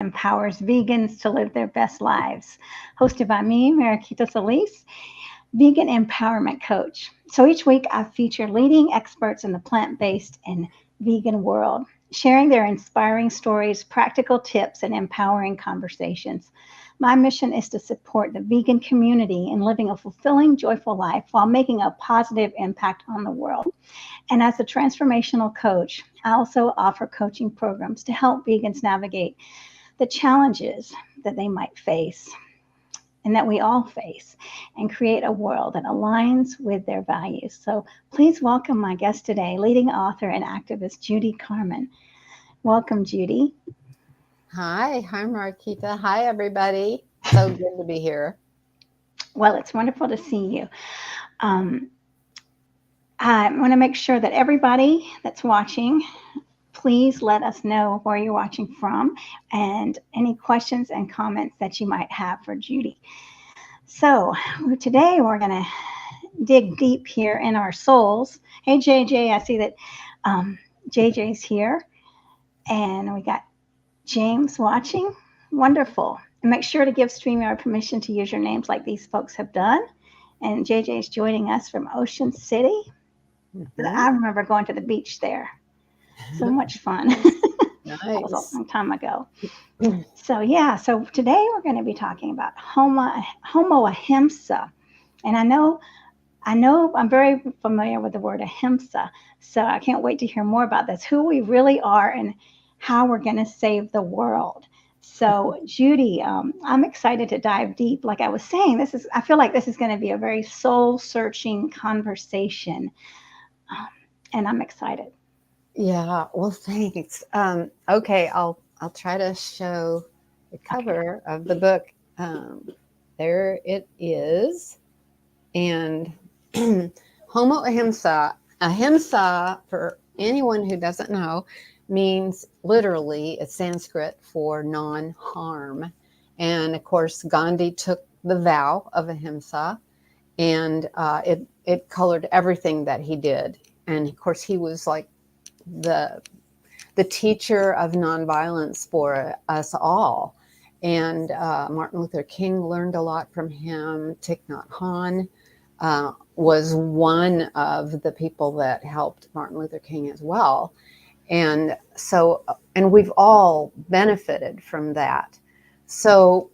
empowers vegans to live their best lives. Hosted by me, Mariquita Solis, vegan empowerment coach. So each week I feature leading experts in the plant-based and vegan world, sharing their inspiring stories, practical tips, and empowering conversations. My mission is to support the vegan community in living a fulfilling, joyful life while making a positive impact on the world. And as a transformational coach, I also offer coaching programs to help vegans navigate the challenges that they might face and that we all face and create a world that aligns with their values. So please welcome my guest today, leading author and activist Judy Carman. Welcome, Judy. Hi, Mariquita. Hi, everybody. So good to be here. Well, it's wonderful to see you. Um, I want to make sure that everybody that's watching, please let us know where you're watching from and any questions and comments that you might have for Judy. So today we're going to dig deep here in our souls. Hey, JJ, I see that JJ's here. And we got James watching. Wonderful. And make sure to give StreamYard permission to use your names like these folks have done. And JJ's joining us from Ocean City. I remember going to the beach there. So much fun. Nice. That was a long time ago. So today we're going to be talking about Homo Ahimsa. And I know I'm very familiar with the word ahimsa, so I can't wait to hear more about this, who we really are and how we're going to save the world. So Judy, I'm excited to dive deep. Like I was saying, I feel like this is going to be a very soul-searching conversation, and I'm excited. Yeah, well, thanks. Okay, I'll try to show the cover of the book. There it is. And Homo Ahimsa, Ahimsa, for anyone who doesn't know, means literally, it's Sanskrit for non-harm. And of course, Gandhi took the vow of Ahimsa, and it colored everything that he did. And of course, he was like the teacher of nonviolence for us all. And Martin Luther King learned a lot from him. Thich Nhat Hanh was one of the people that helped Martin Luther King as well. And so, and we've all benefited from that. So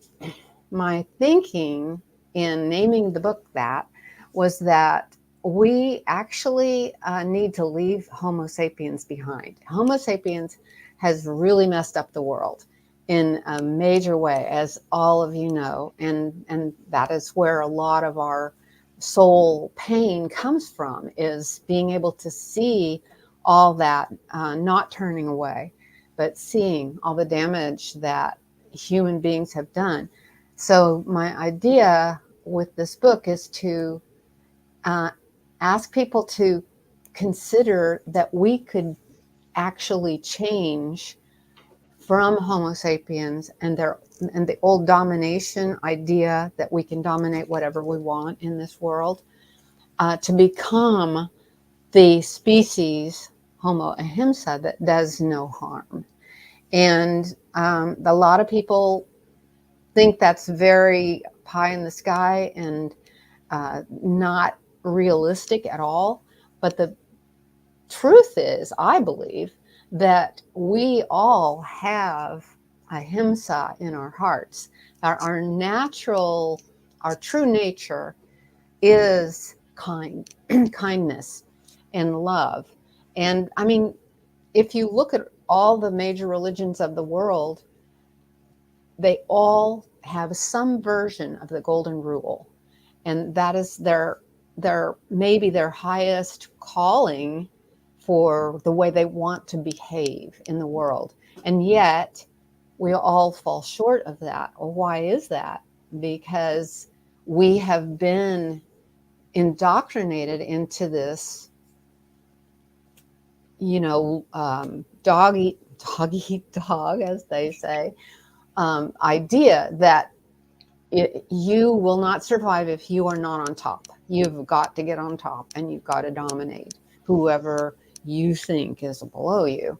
my thinking in naming the book that was that we actually need to leave Homo sapiens behind. Homo sapiens has really messed up the world in a major way, as all of you know, and that is where a lot of our soul pain comes from, is being able to see all that, not turning away, but seeing all the damage that human beings have done. So my idea with this book is to ask people to consider that we could actually change from Homo sapiens and the old domination idea that we can dominate whatever we want in this world, to become the species Homo Ahimsa that does no harm. And a lot of people think that's very pie in the sky and not realistic at all. But the truth is, I believe, that we all have ahimsa in our hearts. Our natural, our true nature is kindness and love. And I mean, if you look at all the major religions of the world, they all have some version of the golden rule. And that is their maybe their highest calling for the way they want to behave in the world. And yet we all fall short of that. Well, why is that? Because we have been indoctrinated into this, dog eat dog, as they say, idea that you will not survive if you are not on top. You've got to get on top and you've got to dominate whoever you think is below you.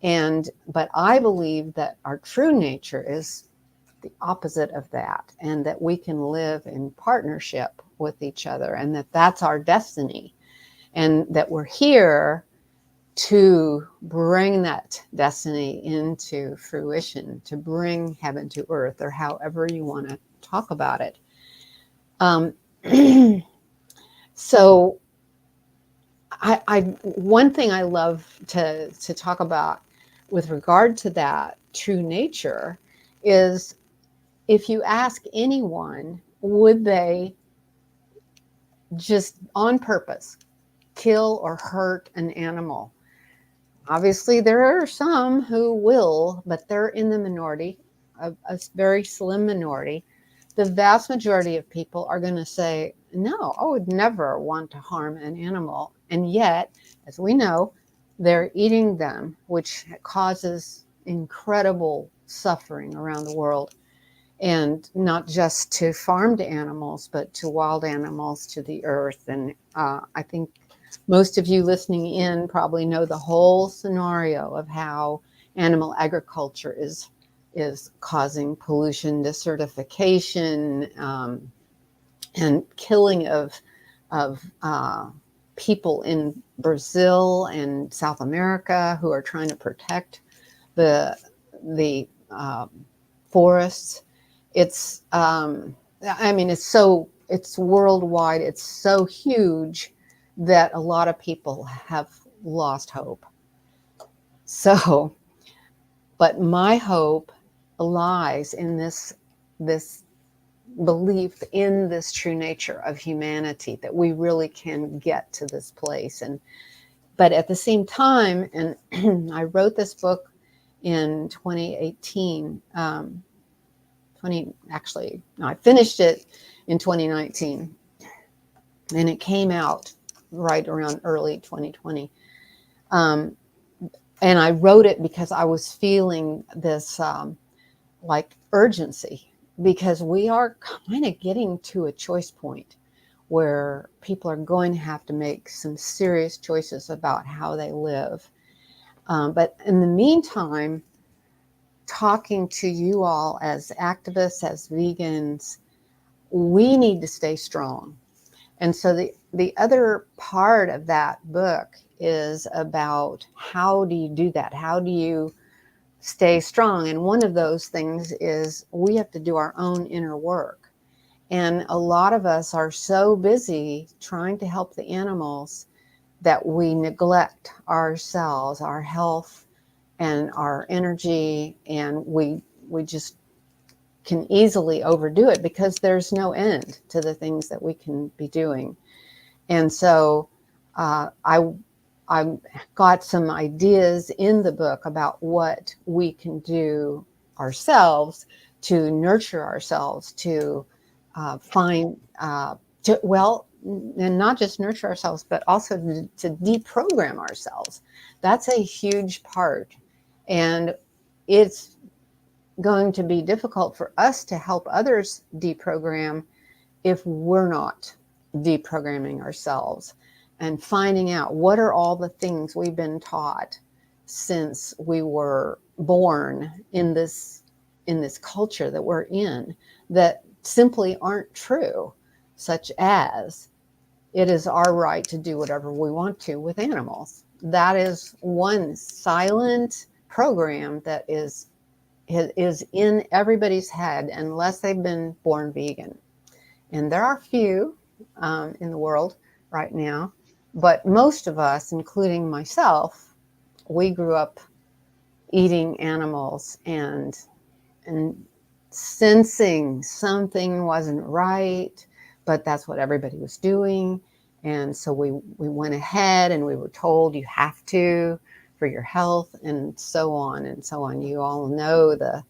But I believe that our true nature is the opposite of that, and that we can live in partnership with each other, and that that's our destiny, and that we're here to bring that destiny into fruition, to bring heaven to earth, or however you want to talk about it. So one thing I love to talk about with regard to that true nature is, if you ask anyone, would they just on purpose kill or hurt an animal? Obviously, there are some who will, but they're in the minority, a very slim minority. The vast majority of people are going to say, no, I would never want to harm an animal. And yet, as we know, they're eating them, which causes incredible suffering around the world. And not just to farmed animals, but to wild animals, to the earth. And I think most of you listening in probably know the whole scenario of how animal agriculture is causing pollution, desertification, and killing of people in Brazil and South America who are trying to protect the forests. It's it's worldwide. It's so huge that a lot of people have lost hope. So, but my hope lies in this belief in this true nature of humanity, that we really can get to this place. But at the same time, and I wrote this book in 2018. I finished it in 2019, and it came out right around early 2020. And I wrote it because I was feeling this urgency, because we are kind of getting to a choice point where people are going to have to make some serious choices about how they live. But in the meantime, talking to you all as activists, as vegans, we need to stay strong. And so the other part of that book is about, how do you do that? How do you stay strong? And one of those things is we have to do our own inner work. And a lot of us are so busy trying to help the animals that we neglect ourselves, our health, and our energy, and we just can easily overdo it because there's no end to the things that we can be doing. And so I got some ideas in the book about what we can do ourselves to nurture ourselves, to and not just nurture ourselves, but also to deprogram ourselves. That's a huge part. And it's going to be difficult for us to help others deprogram if we're not deprogramming ourselves and finding out what are all the things we've been taught since we were born in this culture that we're in, that simply aren't true, such as it is our right to do whatever we want to with animals. That is one silent program that is in everybody's head unless they've been born vegan. And there are few in the world right now, but most of us, including myself, we grew up eating animals and sensing something wasn't right, but that's what everybody was doing. And so we went ahead, and we were told, you have to, for your health, and so on and so on. You all know the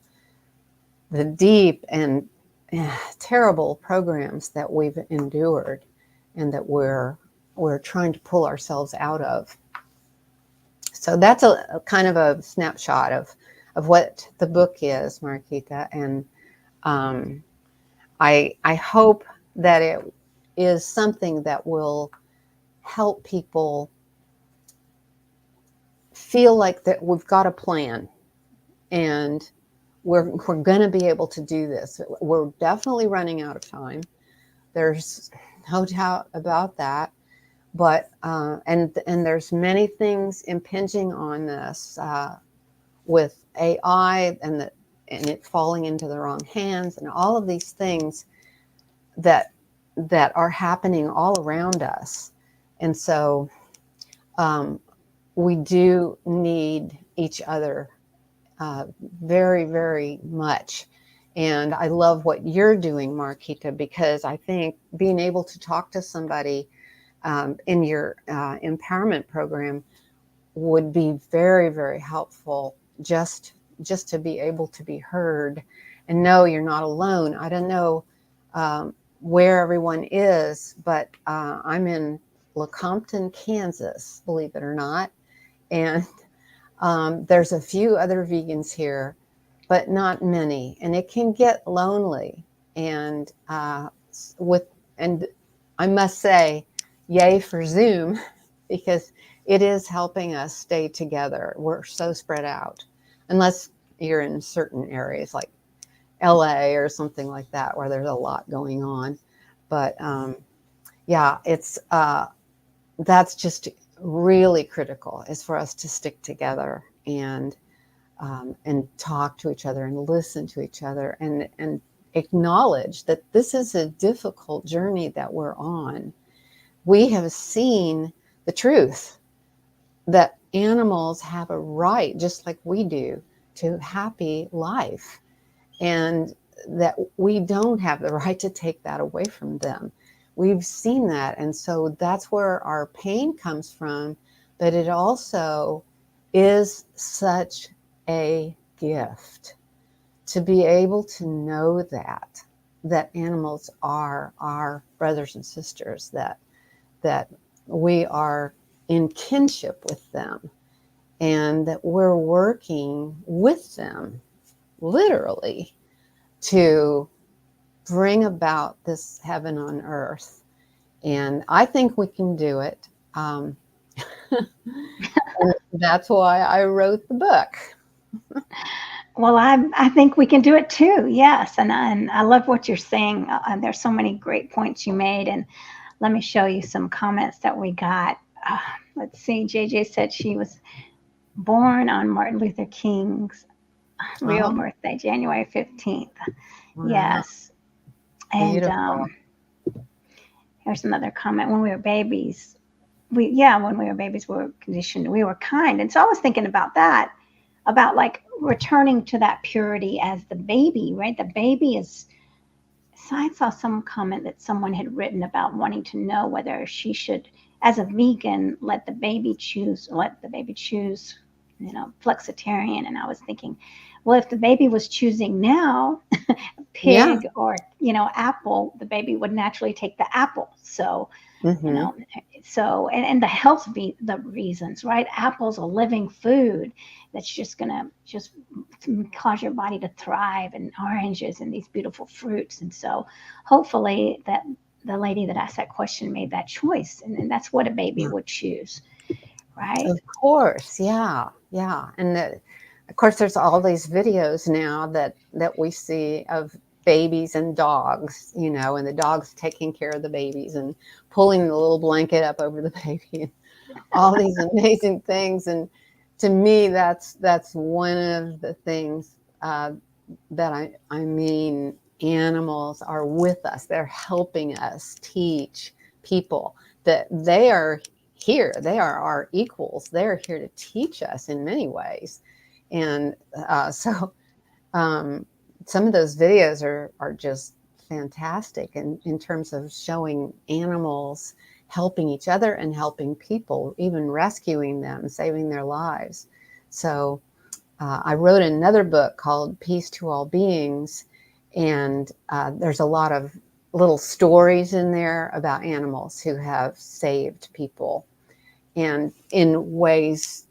deep and terrible programs that we've endured, and that we're trying to pull ourselves out of. So that's a kind of a snapshot of what the book is, Mariquita. And I hope that it is something that will help people feel like that we've got a plan, and we're going to be able to do this. We're definitely running out of time. There's no doubt about that. But and there's many things impinging on this with AI and it falling into the wrong hands, and all of these things that are happening all around us. And so we do need each other very, very much. And I love what you're doing, Mariquita, because I think being able to talk to somebody in your empowerment program would be very, very helpful, just to be able to be heard and know you're not alone. I don't know where everyone is, but I'm in Lecompton, Kansas, believe it or not. And there's a few other vegans here, but not many. And it can get lonely. And and I must say, yay for Zoom, because it is helping us stay together. We're so spread out, unless you're in certain areas like LA or something like that, where there's a lot going on. But yeah, it's that's just really critical, is for us to stick together and talk to each other and listen to each other and acknowledge that this is a difficult journey that we're on. We have seen the truth that animals have a right, just like we do, to happy life, and that we don't have the right to take that away from them. We've seen that, and so that's where our pain comes from. But it also is such a gift to be able to know that animals are our brothers and sisters, that we are in kinship with them, and that we're working with them, literally, to bring about this heaven on earth. And I think we can do it. And that's why I wrote the book. Well, I think we can do it too. Yes, and I love what you're saying. There's so many great points you made, and let me show you some comments that we got. Let's see. JJ said she was born on Martin Luther King's real birthday, January 15th. Wow. Yes. And here's another comment. When we were babies, when we were babies, we were conditioned, we were kind. And so I was thinking about that, about like returning to that purity as the baby, right? The baby is, so I saw some comment that someone had written about wanting to know whether she should, as a vegan, let the baby choose, flexitarian. And I was thinking, well, if the baby was choosing now, pig or, apple, the baby would naturally take the apple. So, and the health, the reasons, right? Apple's a living food that's just going to just cause your body to thrive, and oranges and these beautiful fruits. And so hopefully that the lady that asked that question made that choice, and that's what a baby would choose, right? Of course. Yeah. And of course, there's all these videos now that we see of babies and dogs, and the dogs taking care of the babies and pulling the little blanket up over the baby, and all these amazing things. And to me, that's one of the things that I mean, animals are with us. They're helping us teach people that they are here. They are our equals. They're here to teach us in many ways. And so some of those videos are just fantastic in terms of showing animals helping each other and helping people, even rescuing them, saving their lives. So I wrote another book called Peace to All Beings, and there's a lot of little stories in there about animals who have saved people, and in ways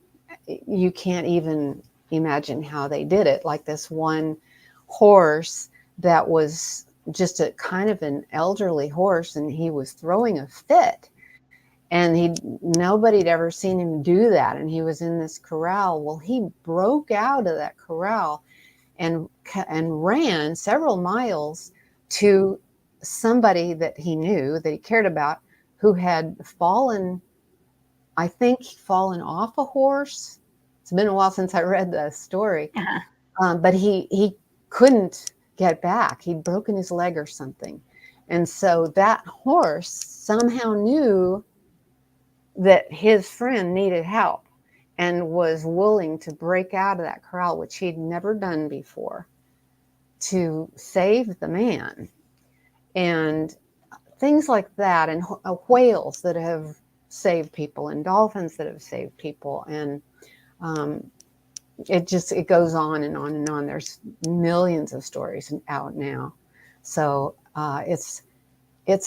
you can't even imagine how they did it. Like this one horse that was just a kind of an elderly horse, and he was throwing a fit. And nobody'd ever seen him do that. And he was in this corral. Well, he broke out of that corral and ran several miles to somebody that he knew, that he cared about, who had fallen off a horse. It's been a while since I read the story. But he couldn't get back. He'd broken his leg or something. And so that horse somehow knew that his friend needed help and was willing to break out of that corral, which he'd never done before, to save the man. And things like that, and whales that have saved people, and dolphins that have saved people. And it goes on and on and on. There's millions of stories out now. So it's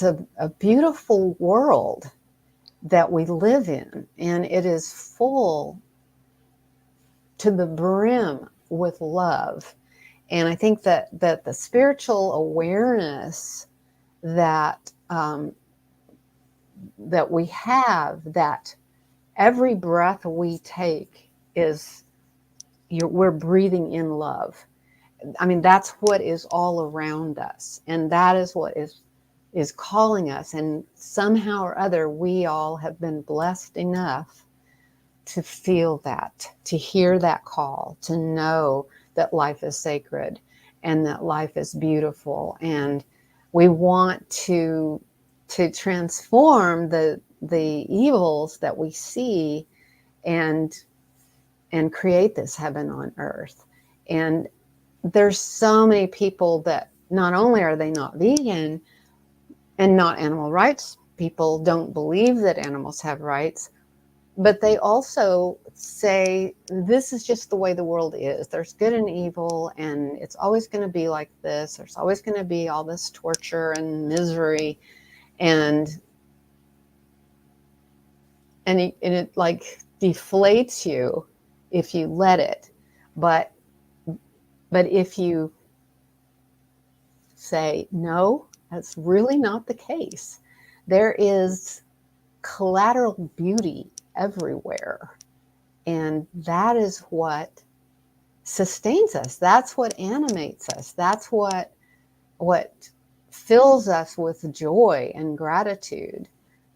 a beautiful world that we live in, and it is full to the brim with love. And I think that the spiritual awareness that we have, that every breath we take we're breathing in love. I mean, that's what is all around us, and that is what is calling us. And somehow or other, we all have been blessed enough to feel that, to hear that call, to know that life is sacred and that life is beautiful. And we want to transform the evils that we see and create this heaven on earth. And there's so many people that not only are they not vegan and not animal rights people, don't believe that animals have rights, but they also say this is just the way the world is. There's good and evil, and it's always going to be like this. There's always going to be all this torture and misery, and it like deflates you if you let it. But if you say, no, that's really not the case. There is collateral beauty everywhere. And that is what sustains us. That's what animates us. That's what fills us with joy and gratitude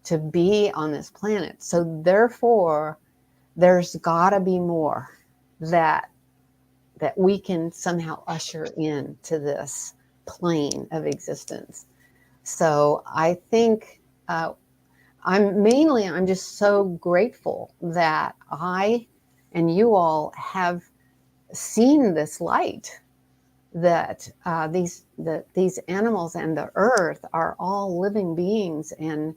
to be on this planet. So therefore, there's gotta be more that we can somehow usher in to this plane of existence. So I think I'm just so grateful that I and you all have seen this light, that these animals and the earth are all living beings, and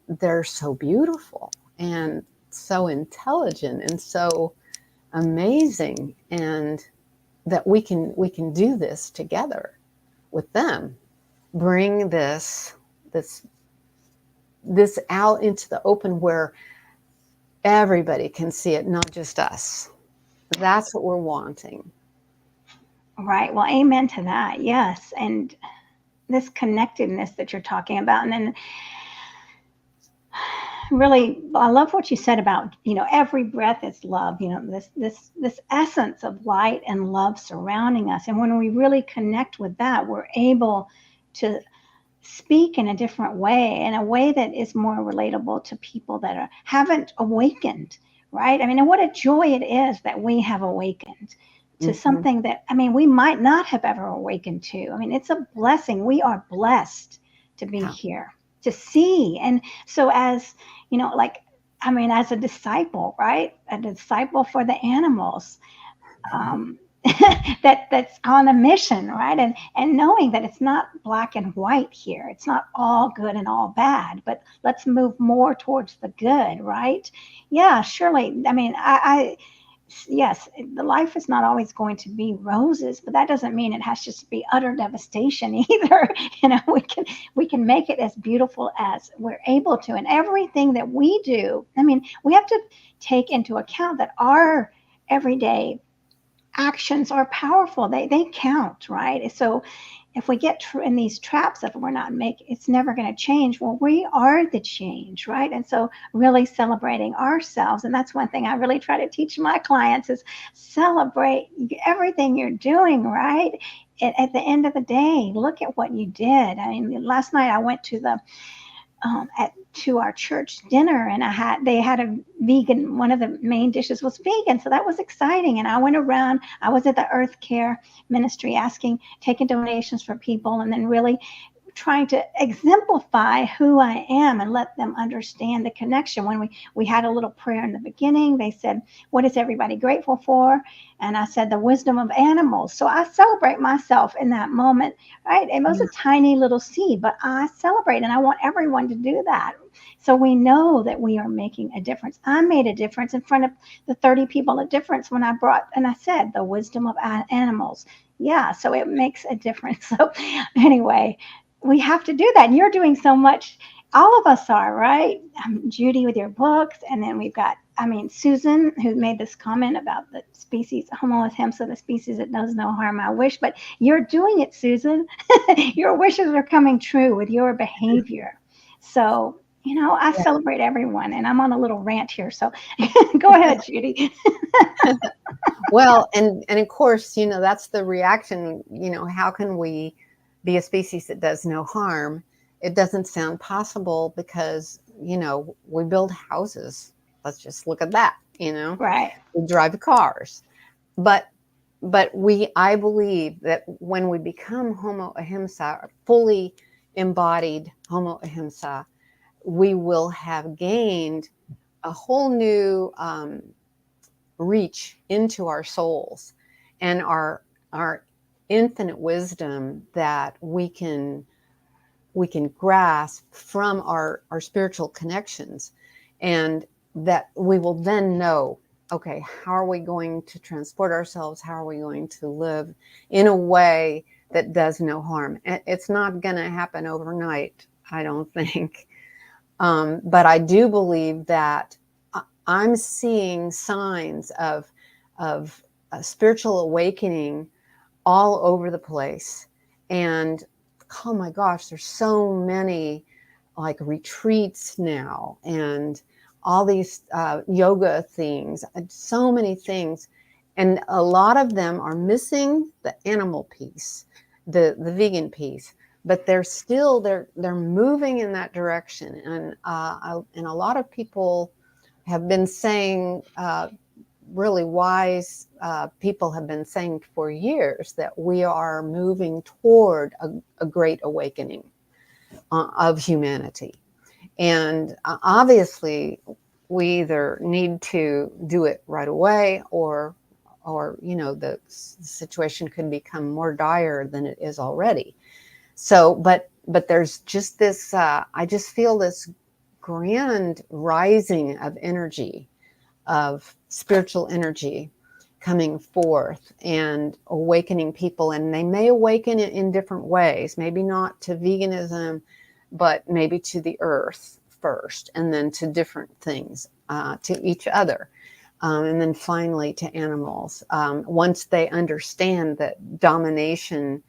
they're so beautiful and so intelligent and so amazing, and that we can do this together with them, bring this out into the open where everybody can see it, not just us. That's what we're wanting. Right. Well, amen to that. Yes. And this connectedness that you're talking about, and then really, I love what you said about, every breath is love, this essence of light and love surrounding us. And when we really connect with that, we're able to speak in a different way, in a way that is more relatable to people that haven't awakened, right? I mean, and what a joy it is that we have awakened to something that, we might not have ever awakened to. I mean, it's a blessing. We are blessed to be here, to see. And so as, as a disciple, right? A disciple for the animals, that's on a mission, right? And knowing that it's not black and white here. It's not all good and all bad, but let's move more towards the good, right? Yeah, surely. Yes, the life is not always going to be roses, but that doesn't mean it has to be utter devastation either. We can make it as beautiful as we're able to, and everything that we do. We have to take into account that our everyday actions are powerful. They count, right? So if we get in these traps of we're not making, it's never going to change. Well, we are the change, right? And so really celebrating ourselves. And that's one thing I really try to teach my clients is celebrate everything you're doing, right? At the end of the day, look at what you did. I mean, last night I went to the to our church dinner, and they had a vegan, one of the main dishes was vegan, so that was exciting. And I went around, I was at the Earth Care Ministry taking donations for people, and then really trying to exemplify who I am and let them understand the connection. When we had a little prayer in the beginning, they said, what is everybody grateful for? And I said, the wisdom of animals. So I celebrate myself in that moment, right? It was a tiny little seed, but I celebrate, and I want everyone to do that. So we know that we are making a difference. I made a difference in front of the 30 people, a difference when I brought, and I said, the wisdom of animals. Yeah, so it makes a difference. So anyway, we have to do that. And you're doing so much. All of us are, right? Judy with your books. And then we've got, Susan, who made this comment about the species, Homo Ahimsa, the species that does no harm, I wish. But you're doing it, Susan. Your wishes are coming true with your behavior. So, I celebrate everyone. And I'm on a little rant here. So go ahead, Judy. Well, and of course, that's the reaction. How can we be a species that does no harm? It doesn't sound possible because, we build houses. Let's just look at that, Right. We drive cars. But I believe that when we become Homo Ahimsa, fully embodied Homo Ahimsa, we will have gained a whole new reach into our souls and our infinite wisdom that we can grasp from our spiritual connections, and that we will then know, okay, how are we going to transport ourselves? How are we going to live in a way that does no harm? It's not going to happen overnight, I don't think. But I do believe that I'm seeing signs of a spiritual awakening all over the place. And oh my gosh, there's so many like retreats now and all these yoga things, so many things. And a lot of them are missing the animal piece, the vegan piece, but they're moving in that direction. And a lot of people have been saying, really wise people have been saying for years that we are moving toward a great awakening of humanity. And obviously, we either need to do it right away or the situation could become more dire than it is already. So, but there's just this, I just feel this grand rising of energy, of spiritual energy coming forth and awakening people. And they may awaken it in different ways, maybe not to veganism, but maybe to the earth first, and then to different things, to each other. And then finally to animals. Once they understand that domination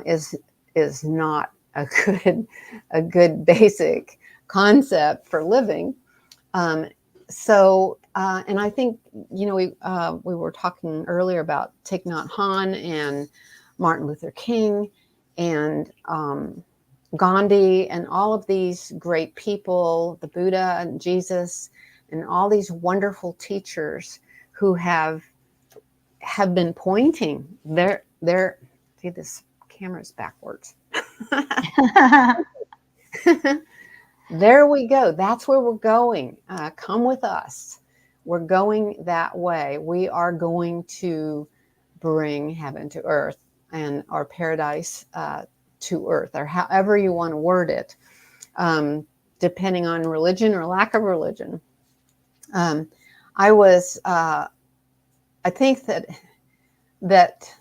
is not a good basic concept for living. And I think, we were talking earlier about Thich Nhat Hanh and Martin Luther King and Gandhi and all of these great people, the Buddha and Jesus, and all these wonderful teachers who have been pointing see, this camera's backwards. There we go. That's where we're going. Come with us. We're going that way. We are going to bring heaven to earth and our paradise to earth, or however you want to word it, depending on religion or lack of religion. I think that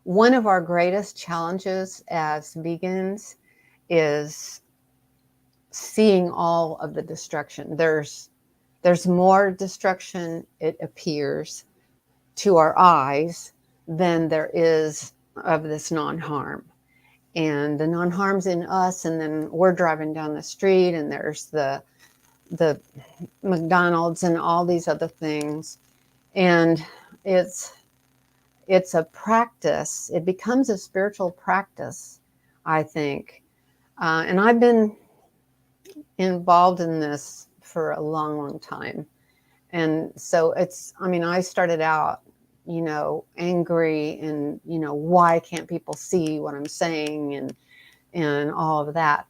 one of our greatest challenges as vegans is seeing all of the destruction. There's more destruction, it appears, to our eyes than there is of this non-harm. And the non-harm's in us, and then we're driving down the street and there's the McDonald's and all these other things. And it's a practice. It becomes a spiritual practice, I think. And I've been involved in this for a long, long time. And so I started out, angry and, why can't people see what I'm saying and all of that.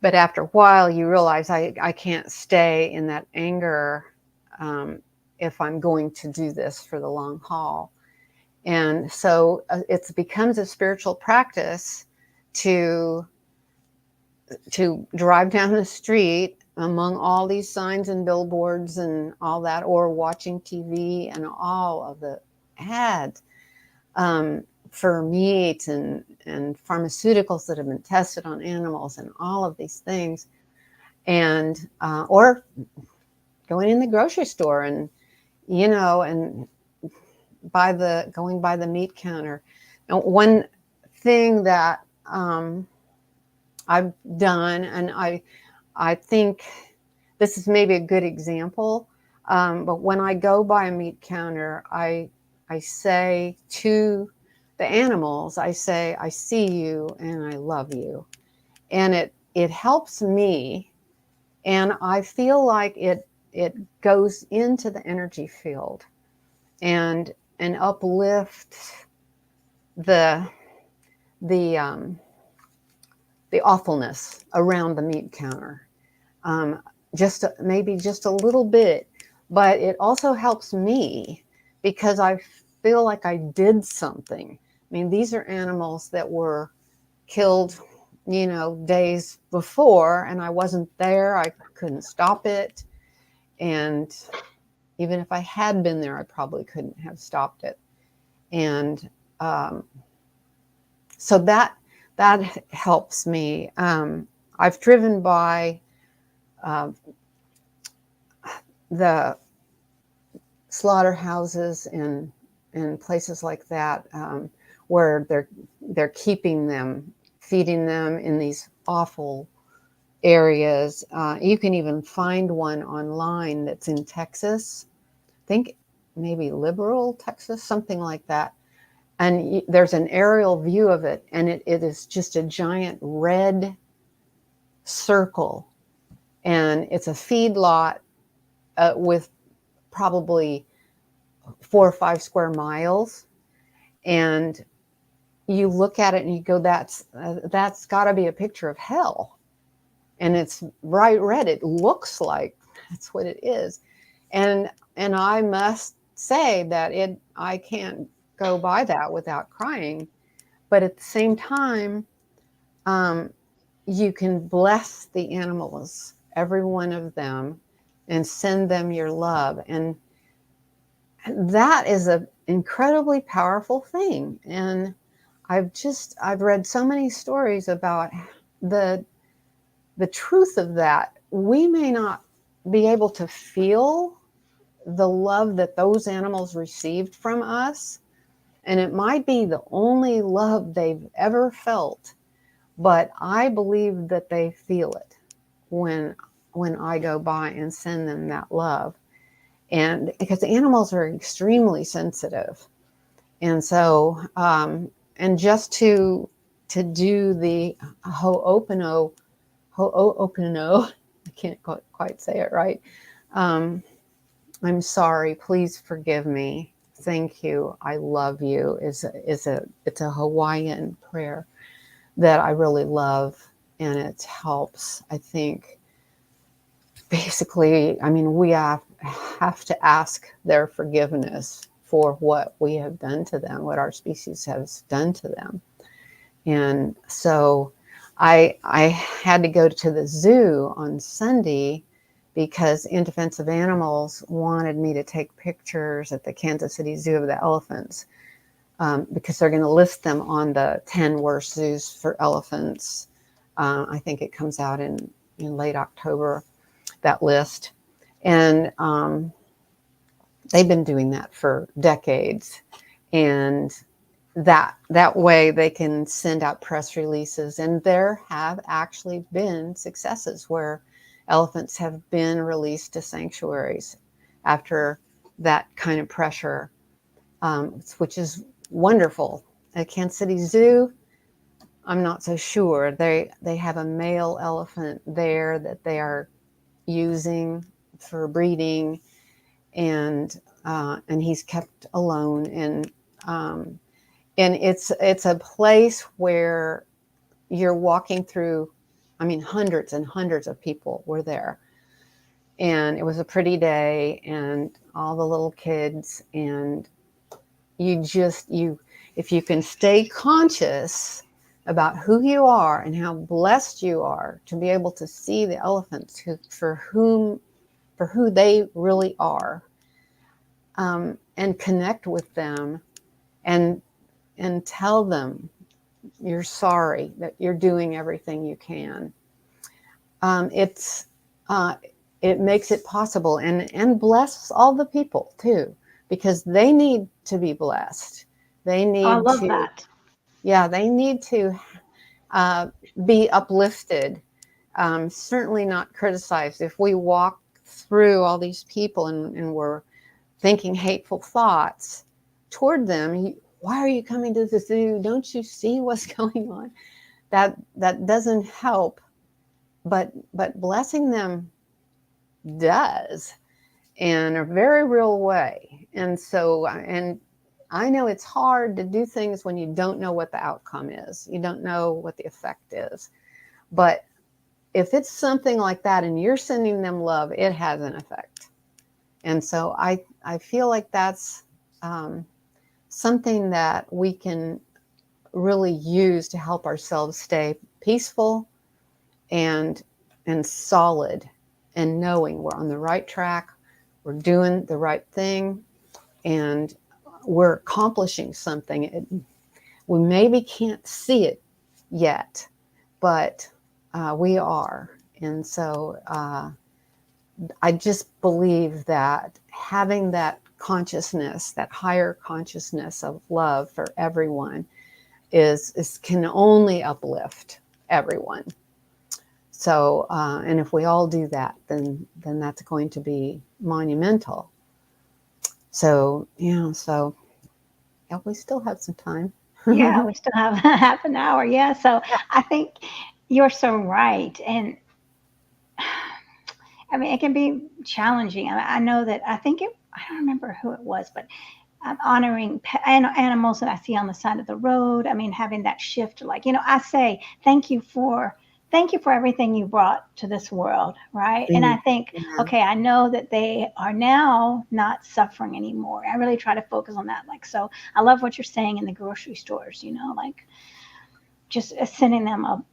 But after a while, you realize I can't stay in that anger if I'm going to do this for the long haul. And so it becomes a spiritual practice to drive down the street among all these signs and billboards and all that, or watching TV and all of the ads for meat and pharmaceuticals that have been tested on animals and all of these things. And or going in the grocery store and, and going by the meat counter. And one thing that I've done, and I think this is maybe a good example, but when I go by a meat counter, I say to the animals, I say, I see you and I love you. And it helps me, and I feel like it goes into the energy field and uplifts the awfulness around the meat counter, maybe just a little bit, but it also helps me because I feel like I did something. I mean, these are animals that were killed, days before, and I wasn't there. I couldn't stop it. And even if I had been there, I probably couldn't have stopped it. And so that helps me. I've driven by the slaughterhouses and places like that, where they're keeping them, feeding them in these awful areas. You can even find one online that's in Texas. I think maybe Liberal, Texas, something like that. And there's an aerial view of it, and it is just a giant red circle. And it's a feedlot with probably 4 or 5 square miles. And you look at it and you go, that's got to be a picture of hell. And it's bright red. It looks like that's what it is. And I must say that I can't go by that without crying. But at the same time, you can bless the animals, every one of them, and send them your love. And that is an incredibly powerful thing. And I've read so many stories about the truth of that. We may not be able to feel the love that those animals received from us, and it might be the only love they've ever felt, but I believe that they feel it when I go by and send them that love. And because animals are extremely sensitive. And so, and just to do the Ho'oponopono, I can't quite say it right. I'm sorry, please forgive me. Thank you. I love you. It's a Hawaiian prayer that I really love, and it helps, I think. Basically, I mean, we have to ask their forgiveness for what we have done to them, what our species has done to them. And so I had to go to the zoo on Sunday because In Defense of Animals wanted me to take pictures at the Kansas City Zoo of the elephants, because they're going to list them on the 10 worst zoos for elephants. I think it comes out in late October, that list. And they've been doing that for decades, and that way they can send out press releases. And there have actually been successes where elephants have been released to sanctuaries after that kind of pressure, which is wonderful. At Kansas City Zoo, I'm not so sure. They have a male elephant there that they are using for breeding, and he's kept alone, and it's a place where you're walking through. I mean, hundreds and hundreds of people were there, and it was a pretty day, and all the little kids, and if you can stay conscious about who you are and how blessed you are to be able to see the elephants for who they really are, and connect with them, and tell them you're sorry, that you're doing everything you can. It makes it possible, and bless all the people too, because they need to be blessed. They I need love to, that. yeah, they need to be uplifted, certainly not criticized. If we walk through all these people and we're thinking hateful thoughts toward them, why are you coming to the zoo? Don't you see what's going on? That doesn't help, but blessing them does, in a very real way. And so, and I know it's hard to do things when you don't know what the outcome is. You don't know what the effect is. But if it's something like that and you're sending them love, it has an effect. And so I feel like that's something that we can really use to help ourselves stay peaceful and solid, and knowing we're on the right track, we're doing the right thing, and we're accomplishing something. We maybe can't see it yet, but we are. And so I just believe that having that consciousness, that higher consciousness of love for everyone, can only uplift everyone. So, and if we all do that, then that's going to be monumental. So, yeah, we still have some time. Yeah, we still have half an hour. Yeah, so Yeah. I think you're so right. And I mean, it can be challenging. I know that I don't remember who it was, but honoring animals that I see on the side of the road. I mean, having that shift, like, I say, thank you for everything you brought to this world, right? And I think, Yeah. okay, I know that they are now not suffering anymore. I really try to focus on that. Like, so I love what you're saying in the grocery stores, like just sending them a,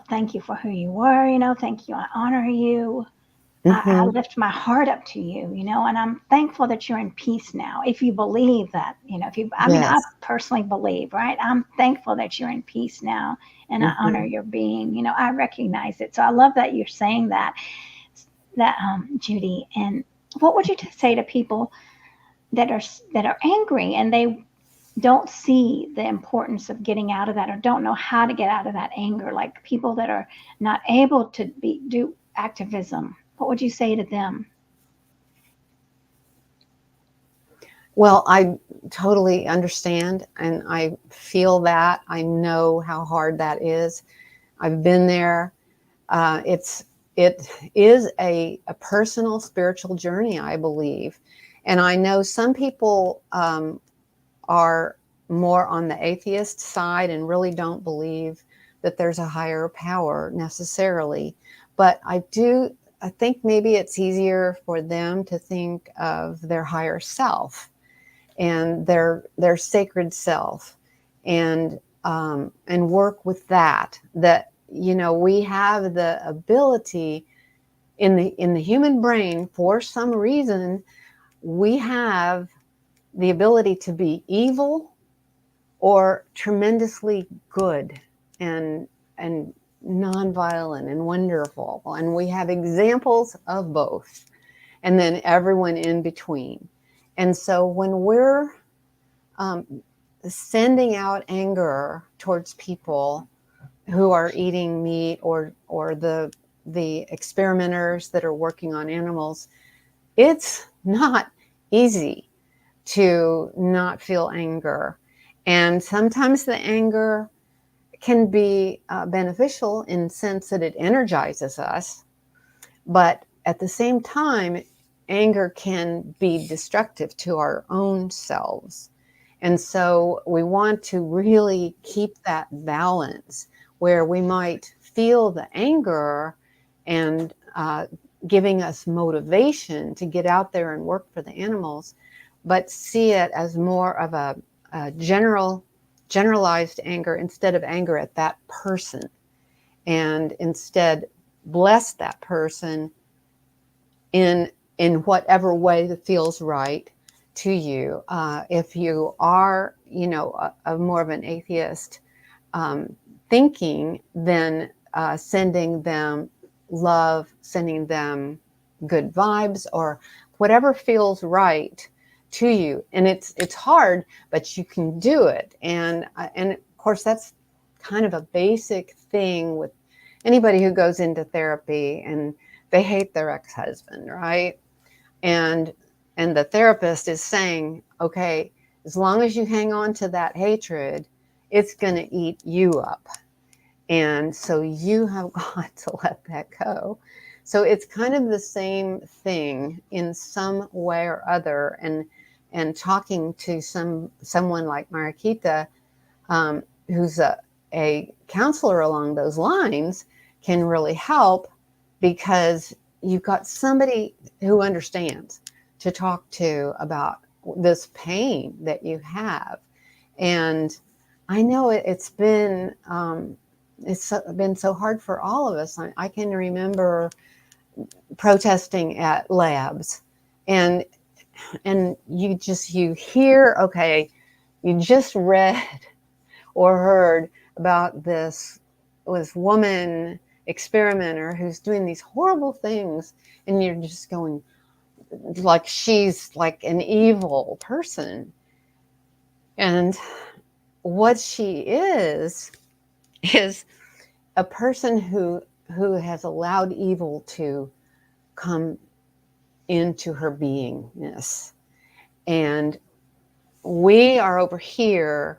thank you for who you were, thank you, I honor you. I Mm-hmm. lift my heart up to you, and I'm thankful that you're in peace now. If you believe that, I Yes. personally believe, right? I'm thankful that you're in peace now, and I honor Mm-hmm. your being. I recognize it. So I love that you're saying that, Judy. And what would you say to people that are angry and they don't see the importance of getting out of that, or don't know how to get out of that anger, like people that are not able to do activism? What would you say to them? Well, I totally understand, and I feel that. I know how hard that is. I've been there. It is a personal spiritual journey, I believe, and I know some people are more on the atheist side and really don't believe that there's a higher power necessarily. But I think maybe it's easier for them to think of their higher self and their sacred self, and work with that. That we have the ability in the human brain, for some reason, we have the ability to be evil or tremendously good, and nonviolent and wonderful. And we have examples of both, and then everyone in between. And so when we're sending out anger towards people who are eating meat, or the experimenters that are working on animals, it's not easy to not feel anger. And sometimes the anger can be beneficial in the sense that it energizes us. But at the same time, anger can be destructive to our own selves. And so we want to really keep that balance where we might feel the anger and giving us motivation to get out there and work for the animals, but see it as more of a generalized anger instead of anger at that person. And instead bless that person in whatever way that feels right to you. If you are, a more of an atheist thinking, then sending them love, sending them good vibes, or whatever feels right to you. And it's hard, but you can do it. And of course, that's kind of a basic thing with anybody who goes into therapy and they hate their ex-husband, right? And the therapist is saying, okay, as long as you hang on to that hatred, it's going to eat you up. And so you have got to let that go. So it's kind of the same thing in some way or other. And talking to someone like Mariquita, who's a counselor along those lines, can really help, because you've got somebody who understands to talk to about this pain that you have. And I know it's been so hard for all of us. I can remember protesting at labs, and you hear, okay, you just read or heard about this woman experimenter who's doing these horrible things, and you're just going, like, she's like an evil person. And what she is a person who has allowed evil to come into her beingness. And we are over here,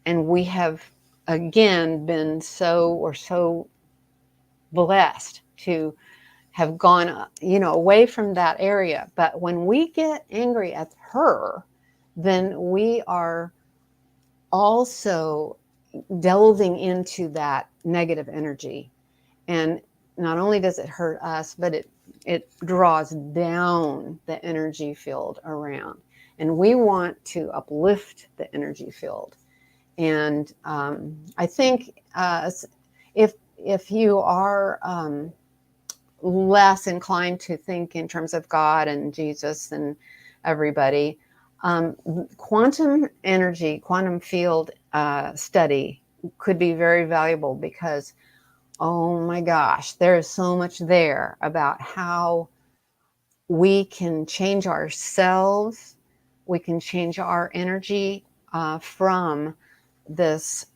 and we have again been so blessed to have gone, away from that area. But when we get angry at her, then we are also delving into that negative energy. And not only does it hurt us, but it draws down the energy field around. And we want to uplift the energy field. And I think if you are less inclined to think in terms of God and Jesus and everybody, quantum energy, quantum field study could be very valuable, because, oh my gosh, there is so much there about how we can change ourselves, we can change our energy from this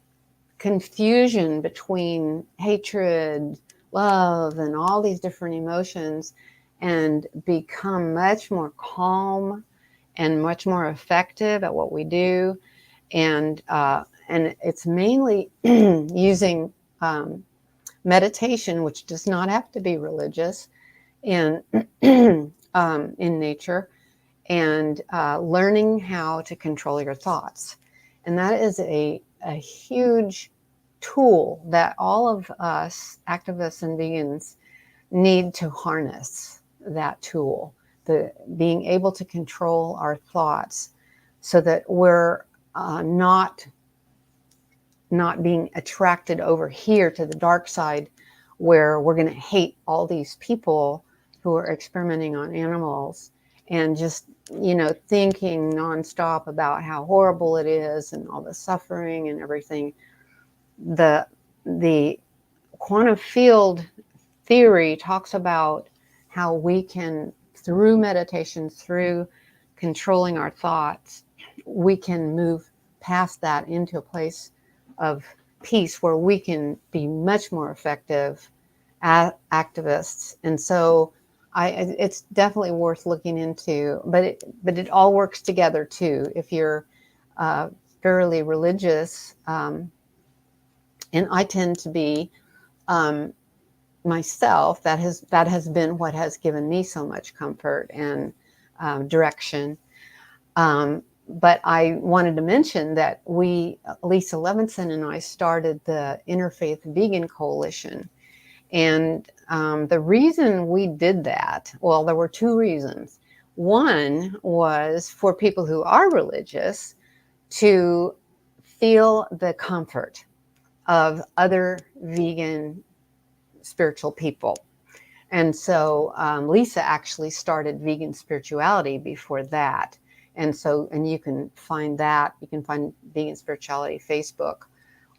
confusion between hatred, love, and all these different emotions, and become much more calm and much more effective at what we do. And it's mainly using meditation, which does not have to be religious, in nature, and learning how to control your thoughts. And that is a huge tool that all of us activists and vegans need to harness. That tool, the being able to control our thoughts, so that we're not being attracted over here to the dark side, where we're going to hate all these people who are experimenting on animals, and just, thinking nonstop about how horrible it is and all the suffering and everything. The quantum field theory talks about how we can, through meditation, through controlling our thoughts, we can move past that into a place of peace where we can be much more effective activists. And so it's definitely worth looking into, but it all works together too. If you're fairly religious, and I tend to be myself, that has been what has given me so much comfort and direction. But I wanted to mention that Lisa Levinson and I started the Interfaith Vegan Coalition. And the reason we did that, well, there were two reasons. One was for people who are religious to feel the comfort of other vegan spiritual people. And so Lisa actually started vegan spirituality before that. And so, and you can find that, you can find Vegan Spirituality Facebook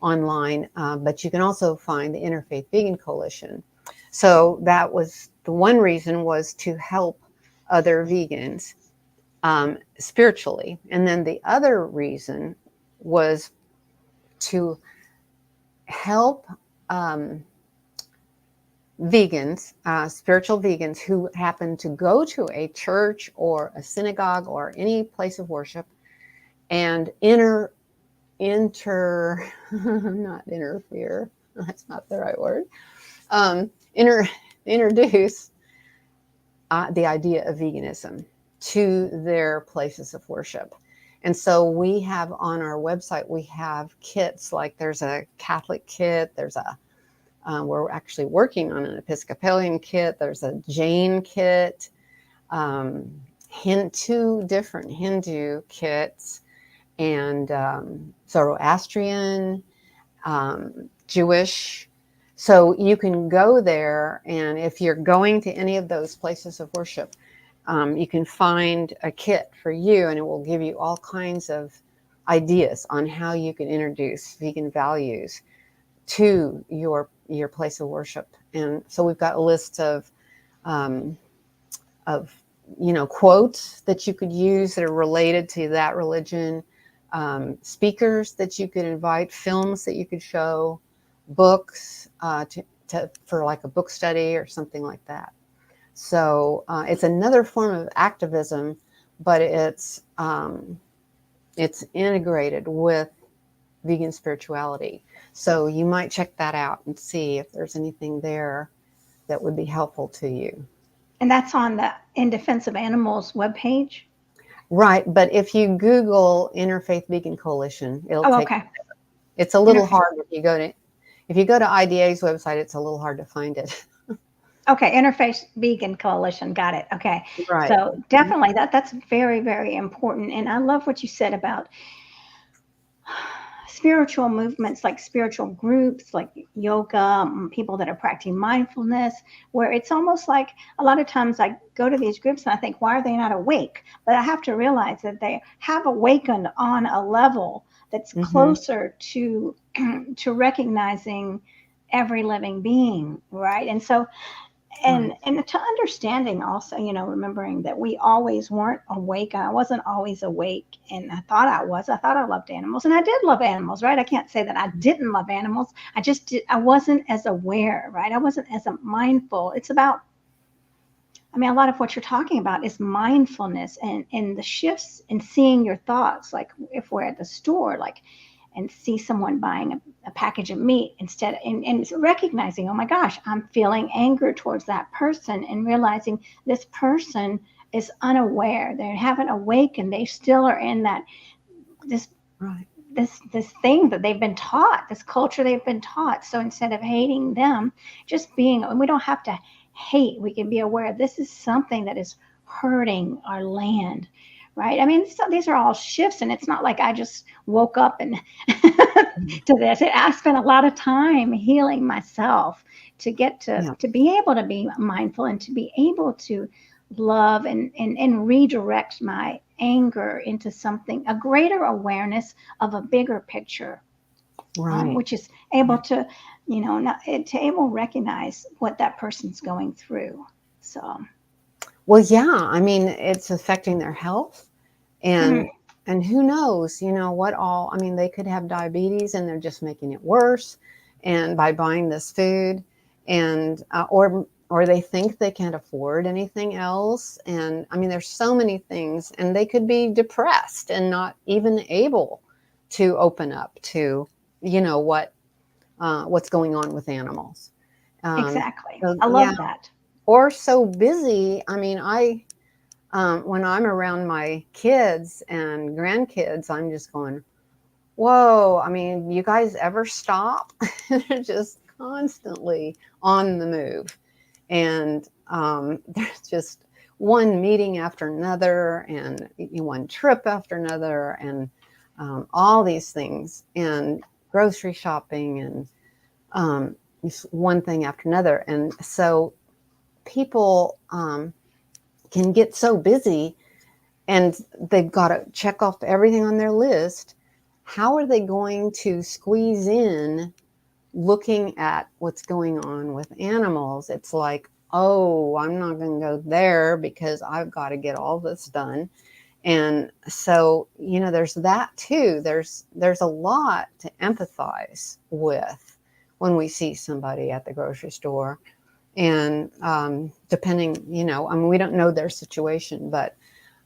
online, but you can also find the Interfaith Vegan Coalition. So that was the one reason, was to help other vegans spiritually. And then the other reason was to help vegans, spiritual vegans who happen to go to a church or a synagogue or any place of worship and not interfere, that's not the right word, introduce the idea of veganism to their places of worship. And so we have on our website, we have kits, like there's a Catholic kit, there's a we're actually working on an Episcopalian kit. There's a Jain kit, two different Hindu kits, and Zoroastrian, Jewish. So you can go there, and if you're going to any of those places of worship, you can find a kit for you, and it will give you all kinds of ideas on how you can introduce vegan values to your place of worship. And so we've got a list of quotes that you could use that are related to that religion, speakers that you could invite, films that you could show, books for like a book study or something like that. So it's another form of activism, but it's integrated with vegan spirituality. So you might check that out and see if there's anything there that would be helpful to you. And that's on the In Defense of Animals webpage? Right, but if you Google Interfaith Vegan Coalition, it'll take okay. It's a little hard if you go to IDA's website, it's a little hard to find it. Okay, Interfaith Vegan Coalition, got it. Okay. Right. So definitely that's very, very important. And I love what you said about spiritual movements, like spiritual groups, like yoga, people that are practicing mindfulness, where it's almost like a lot of times I go to these groups and I think, why are they not awake? But I have to realize that they have awakened on a level that's closer to recognizing every living being, right? And so, and to understanding also, remembering that we always weren't awake. I wasn't always awake, and I thought I was. I thought I loved animals, and I did love animals, right? I can't say that I didn't love animals. I wasn't as aware, right? I wasn't as mindful. It's about, a lot of what you're talking about is mindfulness and the shifts in seeing your thoughts. Like if we're at the store, and see someone buying a package of meat instead, and recognizing, oh my gosh, I'm feeling anger towards that person, and realizing this person is unaware. They haven't awakened. They still are in this thing that they've been taught, this culture they've been taught. So instead of hating them, just being, and we don't have to hate, we can be aware this is something that is hurting our land. Right. These are all shifts, and it's not like I just woke up and to this. I spent a lot of time healing myself to get to be able to be mindful and to be able to love and redirect my anger into something, a greater awareness of a bigger picture, which is able to, to recognize what that person's going through. So. Well, yeah, it's affecting their health. And and who knows, what all, I mean, they could have diabetes and they're just making it worse, and by buying this food, and or they think they can't afford anything else. And I mean, there's so many things, and they could be depressed and not even able to open up to, what's going on with animals. Exactly. So, I yeah, love that. or so busy. I mean, when I'm around my kids and grandkids, I'm just going, whoa, I mean, you guys ever stop? They're just constantly on the move. And there's just one meeting after another, and one trip after another, and all these things, and grocery shopping, and one thing after another. And so people can get so busy, and they've got to check off everything on their list. How are they going to squeeze in looking at what's going on with animals? It's like, oh, I'm not going to go there because I've got to get all this done. And so, there's that too. There's a lot to empathize with when we see somebody at the grocery store. And depending, I mean, we don't know their situation, but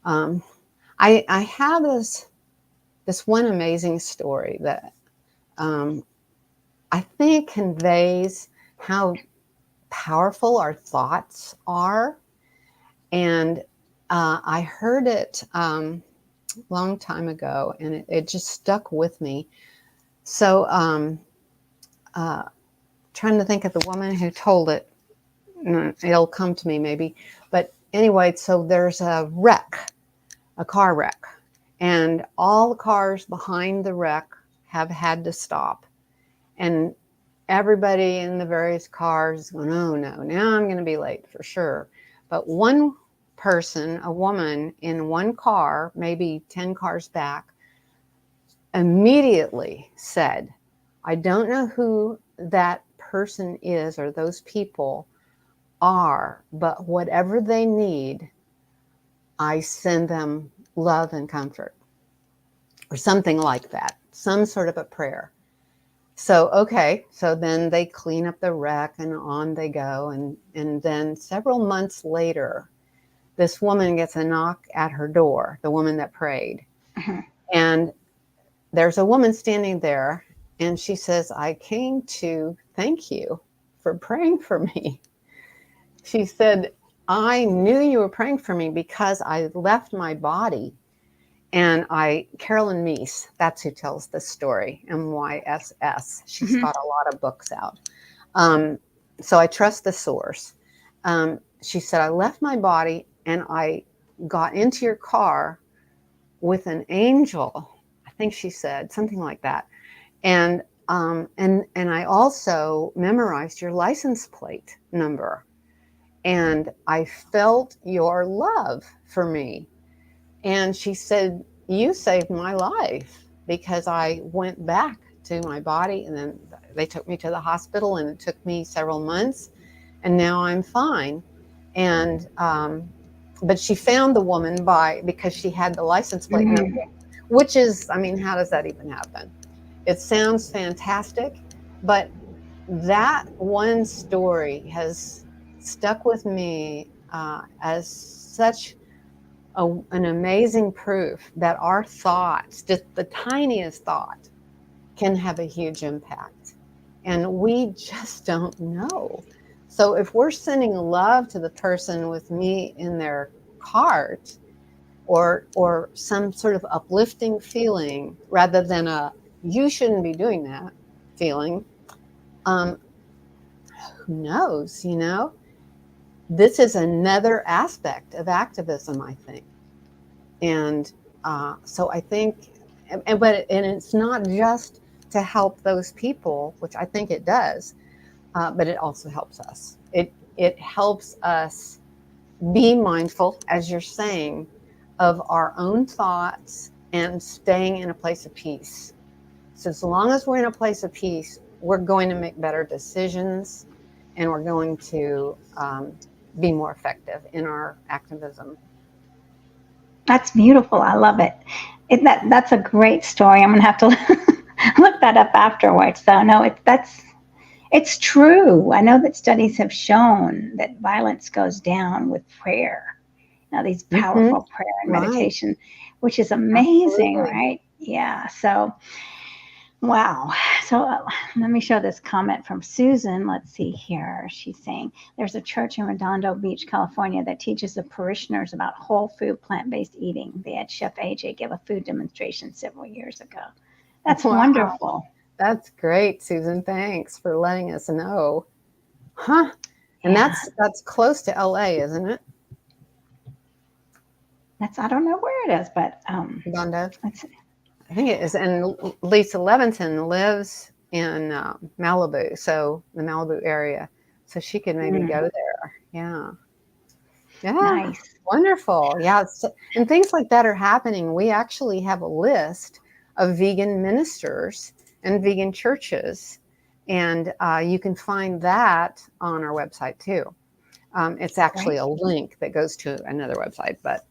I have this one amazing story that I think conveys how powerful our thoughts are. And I heard it a long time ago, and it just stuck with me. So trying to think of the woman who told it. It'll come to me maybe. But anyway, so there's a car wreck, and all the cars behind the wreck have had to stop. And everybody in the various cars is going, oh no, now I'm going to be late for sure. But one person, a woman in one car, maybe 10 cars back, immediately said, I don't know who that person is or those people are, but whatever they need, I send them love and comfort, or something like that, some sort of a prayer. So, okay, so then they clean up the wreck and on they go. And then several months later, this woman gets a knock at her door, the woman that prayed. And there's a woman standing there, and she says, I came to thank you for praying for me. She said, I knew you were praying for me because I left my body. And Carolyn Meese, that's who tells this story, MYSS. She's got a lot of books out. So I trust the source. She said, I left my body and I got into your car with an angel. I think she said something like that. And I also memorized your license plate number. And I felt your love for me. And she said, you saved my life, because I went back to my body, and then they took me to the hospital, and it took me several months, and now I'm fine. And but she found the woman because she had the license plate number, which is, I mean, how does that even happen? It sounds fantastic, but that one story has stuck with me as such an amazing proof that our thoughts, just the tiniest thought, can have a huge impact. And we just don't know. So if we're sending love to the person with me in their cart, or some sort of uplifting feeling, rather than a you shouldn't be doing that feeling, who knows, This is another aspect of activism, I think. And so I think, and it's not just to help those people, which I think it does, but it also helps us. It helps us be mindful, as you're saying, of our own thoughts and staying in a place of peace. So as long as we're in a place of peace, we're going to make better decisions, and we're going to be more effective in our activism. That's beautiful. I love it. That's a great story. I'm gonna have to look that up afterwards. So no, it's true. I know that studies have shown that violence goes down with prayer. Now these Mm-hmm. powerful prayer and Right. meditation, which is amazing, Absolutely. right? Yeah. So wow. So let me show this comment from Susan. Let's see here. She's saying there's a church in Redondo Beach, California that teaches the parishioners about whole food, plant based eating. They had Chef AJ give a food demonstration several years ago. That's Wow. wonderful. That's great, Susan. Thanks for letting us know. Huh. And Yeah. that's close to LA, isn't it? I don't know where it is, but Redondo. let's I think it is. And Lisa Levinson lives in Malibu, so the Malibu area. So she could maybe mm, go there. Yeah. Yeah. nice. Wonderful. Yeah. And things like that are happening. We actually have a list of vegan ministers and vegan churches. And you can find that on our website too. It's actually Great. a link that goes to another website, but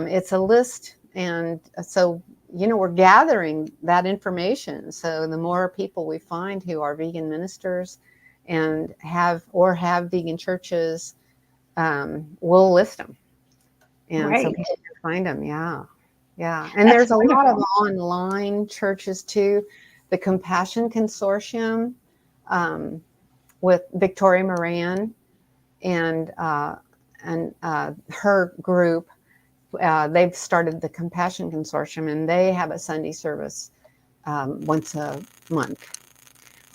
it's a list. And so, we're gathering that information. So the more people we find who are vegan ministers and have vegan churches, we'll list them. And so Great. people can find them. Yeah. Yeah. And That's there's a lot of wonderful. online churches too. The Compassion Consortium um, with Victoria Moran and her group, they've started the Compassion Consortium, and they have a Sunday service once a month.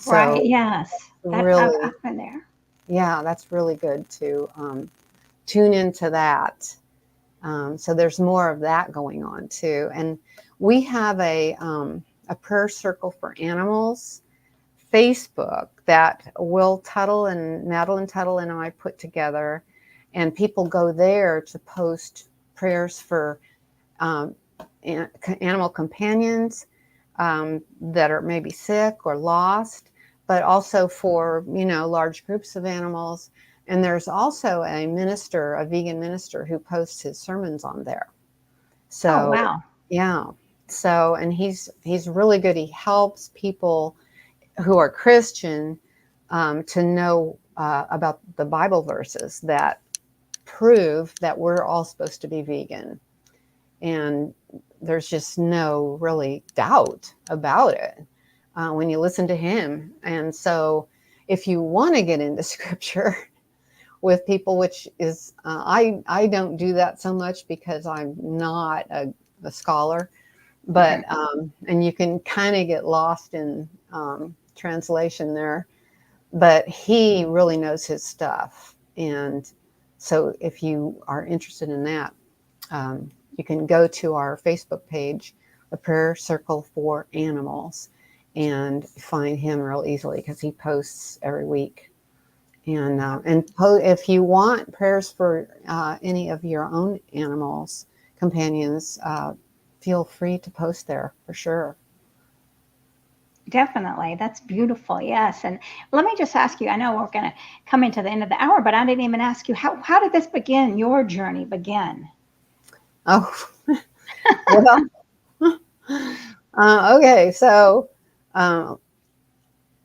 Right. So Yes. That really, I've been there. yeah, that's really good to tune into that. So there's more of that going on too. And we have a prayer circle for animals Facebook that Madeline Tuttle and I put together, and people go there to post prayers for um, animal companions that are maybe sick or lost, but also for large groups of animals. And there's also a vegan minister, who posts his sermons on there. Oh So wow. yeah, and he's really good. He helps people who are Christian to know about the Bible verses that prove that we're all supposed to be vegan. And there's just no really doubt about it when you listen to him. And so if you want to get into scripture with people, which is, I don't do that so much because I'm not a scholar, but, Mhm. and you can kind of get lost in translation there, but he really knows his stuff. And so if you are interested in that, you can go to our Facebook page, a prayer circle for animals, and find him real easily because he posts every week. And if you want prayers for any of your own animals, companions, feel free to post there for sure. Definitely. That's beautiful. Yes. And let me just ask you, I know we're going to come into the end of the hour, but I didn't even ask you how did this begin? Your journey begin? Oh, well, okay. So uh,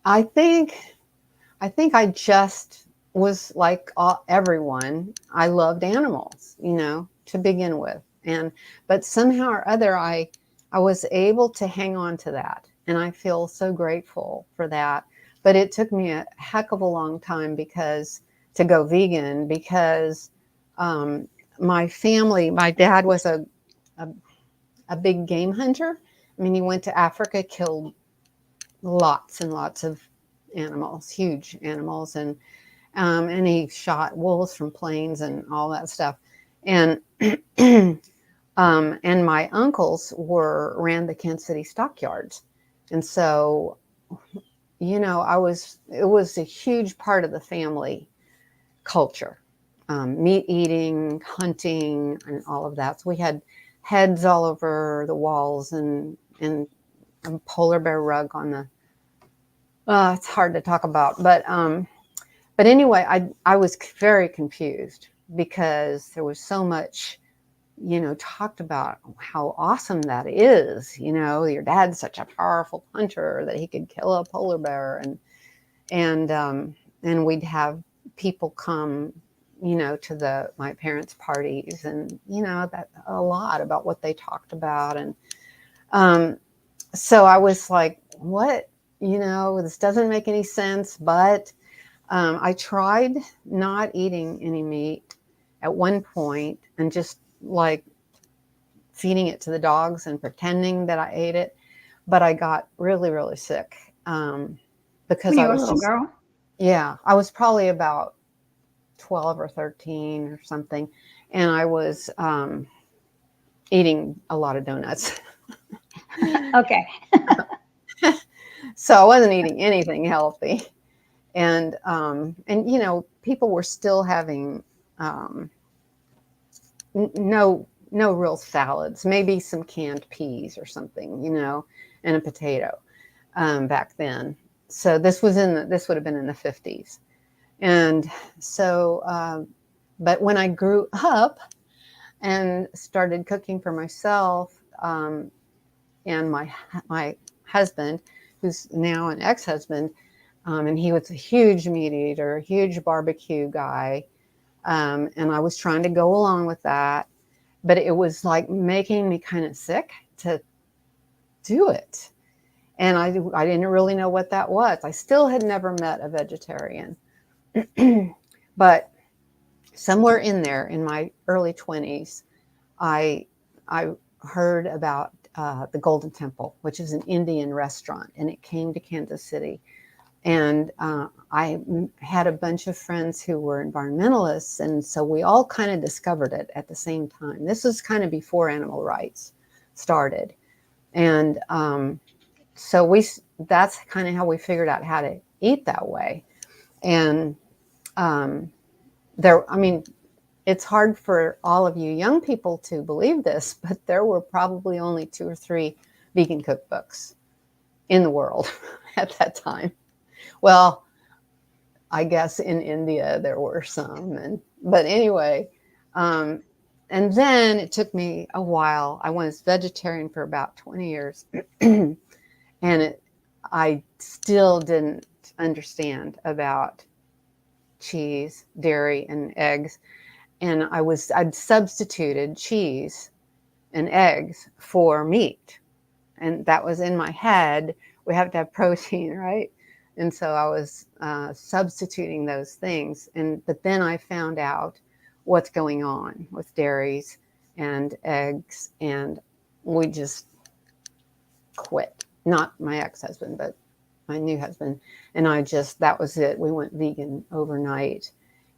I think I just was like everyone. I loved animals, to begin with, but somehow or other, I was able to hang on to that, and I feel so grateful for that. But it took me a heck of a long time to go vegan, because my family, my dad was a a big game hunter. I mean, he went to Africa, killed lots and lots of animals, huge animals, and he shot wolves from planes and all that stuff. And and my uncles ran the Kansas City stockyards, and so it was a huge part of the family culture, meat eating, hunting, and all of that. So we had heads all over the walls, and a polar bear rug on the. It's hard to talk about, but anyway, I was very confused because there was so much talked about how awesome that is. Your dad's such a powerful hunter that he could kill a polar bear, and we'd have people come, to my parents' parties, and that a lot about what they talked about, and so I was like, what, this doesn't make any sense, but I tried not eating any meat at one point and just like feeding it to the dogs and pretending that I ate it. But I got really, really sick because When I you were a was little just, girl? yeah, I was probably about 12 or 13 or something. And I was eating a lot of donuts. Okay. So I wasn't eating anything healthy. And people were still having no real salads, maybe some canned peas or something, and a potato back then. So this would have been in the 50s. And so, but when I grew up and started cooking for myself, and my husband, who's now an ex-husband, and he was a huge meat eater, a huge barbecue guy. And I was trying to go along with that, but it was like making me kind of sick to do it. And I didn't really know what that was. I still had never met a vegetarian. But somewhere in there in my early 20s, I heard about the Golden Temple, which is an Indian restaurant, and it came to Kansas City. And I had a bunch of friends who were environmentalists, and so we all kind of discovered it at the same time. This was kind of before animal rights started. And so that's kind of how we figured out how to eat that way. And it's hard for all of you young people to believe this, but there were probably only 2 or 3 vegan cookbooks in the world at that time. Well, I guess in India there were some, but anyway, and then it took me a while. I was vegetarian for about 20 years, and I still didn't understand about cheese, dairy, and eggs. And I'd substituted cheese and eggs for meat. And that was in my head. We have to have protein, right? And so I was substituting those things. But then I found out what's going on with dairies and eggs. And we just quit. Not my ex-husband, but my new husband. And that was it. We went vegan overnight.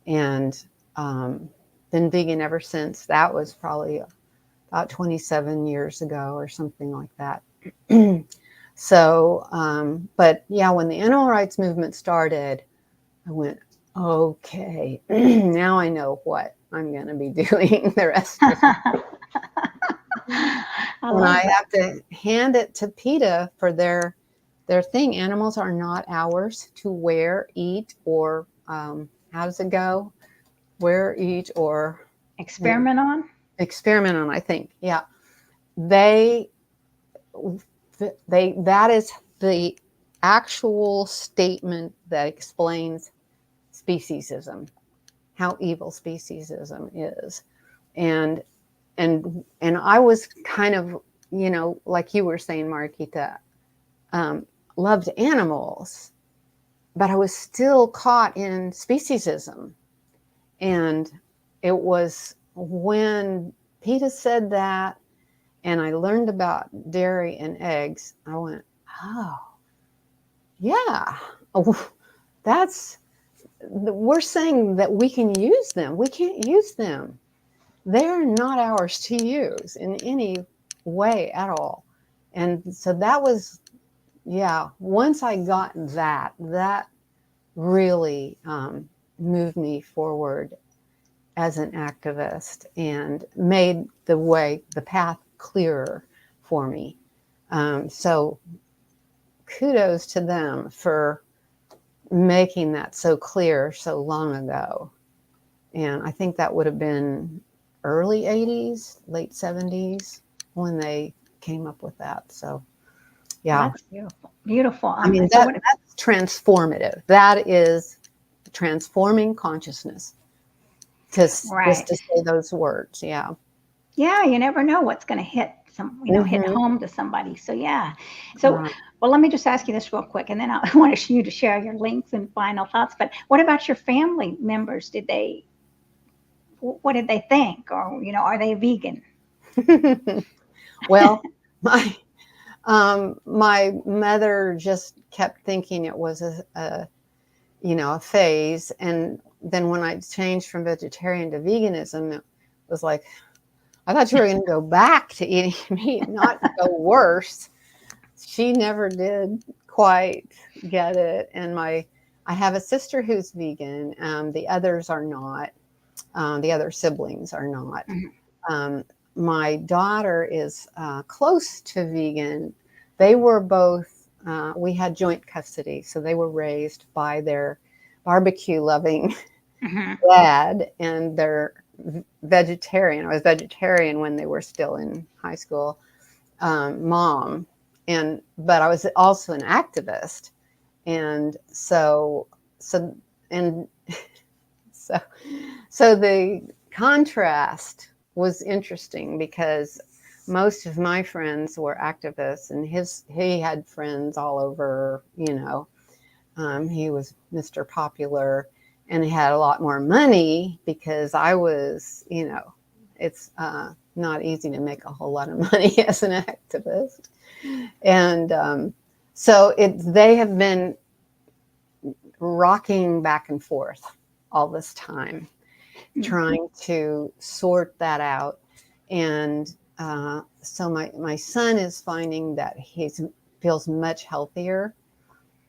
And been vegan ever since. That was probably about 27 years ago or something like that. So, but yeah, when the animal rights movement started, I went, okay, now I know what I'm going to be doing the rest of the And I have to hand it to PETA for their thing. Animals are not ours to wear, eat, or how does it go? Wear, eat, or experiment on. Experiment on, I think. Yeah. That is the actual statement that explains speciesism, how evil speciesism is. And I was kind of, like you were saying, Mariquita, loved animals, but I was still caught in speciesism. And it was when PETA said that, and I learned about dairy and eggs, I went, oh, yeah, we're saying that we can use them. We can't use them. They're not ours to use in any way at all. And so that was, yeah, once I got that really moved me forward as an activist and made the path clearer for me. So kudos to them for making that so clear so long ago. And I think that would have been early 80s, late 70s when they came up with that. So, yeah. That's beautiful. Beautiful. I mean, So that's transformative. That is transforming consciousness. Just right. to say those words. Yeah. Yeah, you never know what's going to hit hit Mm-hmm. home to somebody. So yeah. So, Right. well, let me just ask you this real quick, and then I want you to share your links and final thoughts. But what about your family members? What did they think, or are they vegan? Well, my mother just kept thinking it was a phase, and then when I changed from vegetarian to veganism, it was like, I thought you were going to go back to eating meat, not go worse. She never did quite get it. And I have a sister who's vegan. The others are not. The other siblings are not. Mhm. Um, my daughter is close to vegan. They were both, we had joint custody, so they were raised by their barbecue loving Mhm. dad, and they're vegetarian. I was vegetarian when they were still in high school, mom. But I was also an activist. And so, and so, so the contrast was interesting because most of my friends were activists, and he had friends all over, he was Mr. Popular, and he had a lot more money because I was, it's not easy to make a whole lot of money as an activist. And so they have been rocking back and forth all this time, trying to sort that out. And so my son is finding that he feels much healthier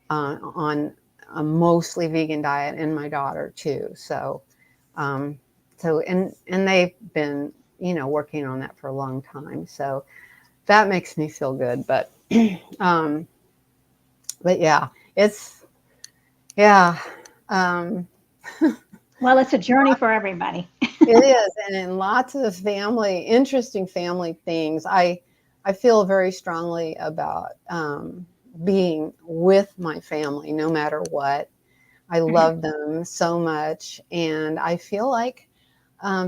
on a mostly vegan diet, and my daughter too. So, and they've been, working on that for a long time. So that makes me feel good. But, but yeah, yeah. Um, Well, it's a journey for everybody. It is, and in lots of interesting family things. I feel very strongly about being with my family, no matter what. I Mhm. love them so much, and I feel like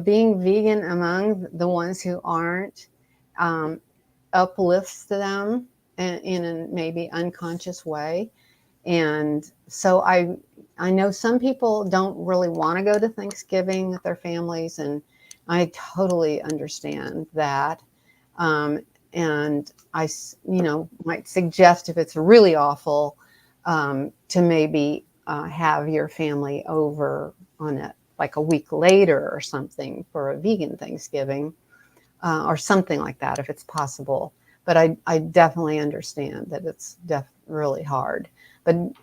being vegan among the ones who aren't um, uplifts them in a maybe unconscious way. And so I know some people don't really want to go to Thanksgiving with their families, and I totally understand that. Um, and I, might suggest, if it's really awful, to maybe have your family over on it like a week later or something for a vegan Thanksgiving, or something like that if it's possible. But I definitely understand that it's really hard.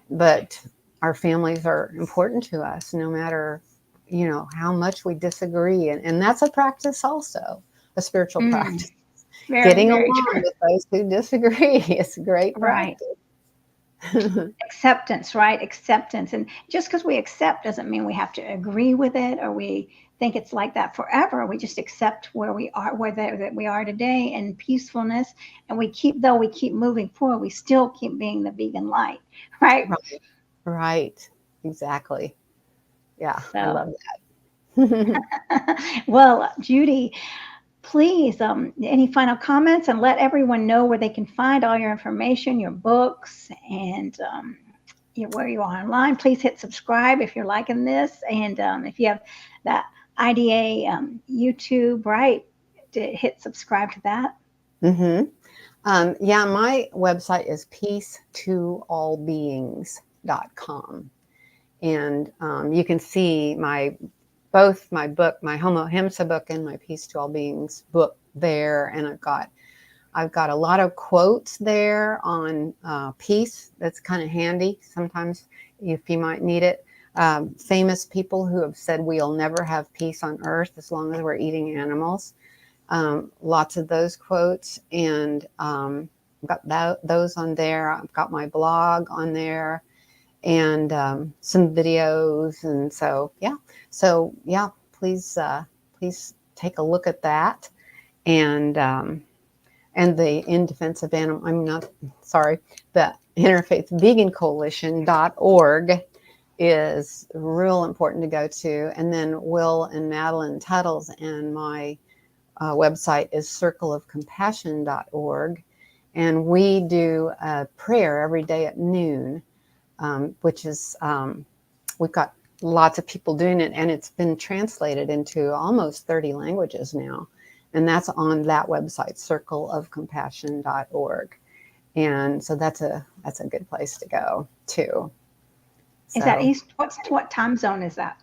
But our families are important to us, no matter how much we disagree, and that's a practice also, a spiritual Mm, practice. very, Getting very along true. with those who disagree is a great Right. practice. Acceptance, right? Acceptance. And just because we accept doesn't mean we have to agree with it or we think it's like that forever. We just accept where we are, that we are today in peacefulness. And though we keep moving forward, we still keep being the vegan light, right? Right, right, exactly. Yeah, I So, love that. well, Judy, please, any final comments, and let everyone know where they can find all your information, your books, and where you are online. Please hit subscribe if you're liking this, and if you have that IDA YouTube, right, to hit subscribe to that. hmm Yeah, my website is peacetoallbeings.com. And you can see both my book, my Homo Ahimsa book, and my Peace to All Beings book there. And I've got a lot of quotes there on peace. That's kind of handy sometimes if you might need it. Famous people who have said we'll never have peace on earth as long as we're eating animals. Lots of those quotes, and I've got those on there. I've got my blog on there, and some videos. And so yeah, please take a look at that. And the In Defense of Animal, the Interfaith Vegan Coalition.org is real important to go to. And then Will and Madeline Tuttle's and my website is circleofcompassion.org. And we do a prayer every day at noon, which is, we've got lots of people doing it, and it's been translated into almost 30 languages now. And that's on that website, circleofcompassion.org. And so that's a good place to go too. Is that East? What time zone is that?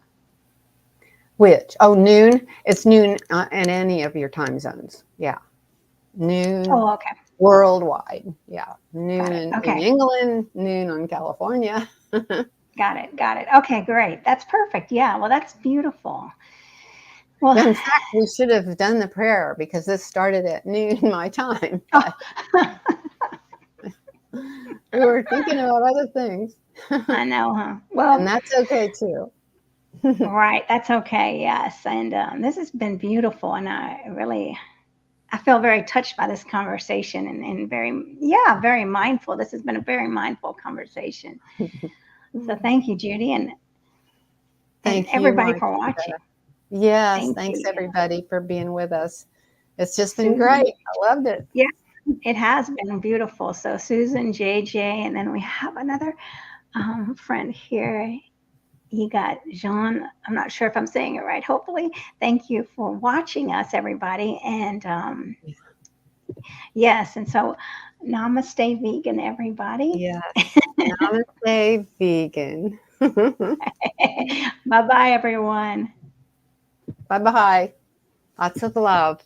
Which? Oh, noon. It's noon in any of your time zones. Yeah. Noon. Oh, okay. Worldwide. Yeah. Noon in Okay. England, noon on California. Got it. Okay, great. That's perfect. Yeah. Well, that's beautiful. Well, in fact, we should have done the prayer because this started at noon my time. We were thinking about other things. I know, huh? Well, and that's okay too. Right. That's okay. Yes. And this has been beautiful. And I feel very touched by this conversation and very mindful. This has been a very mindful conversation. So thank you, Judy. And thank everybody you, for watching. Yes. Thanks everybody for being with us. It's just been Susan, great. I loved it. Yeah, it has been beautiful. So Susan, JJ, and then we have another friend here. You got Jean. I'm not sure if I'm saying it right. Hopefully. Thank you for watching us, everybody. And yes, and so namaste vegan, everybody. Yes. Namaste vegan. Bye-bye, everyone. Bye-bye. Lots of love.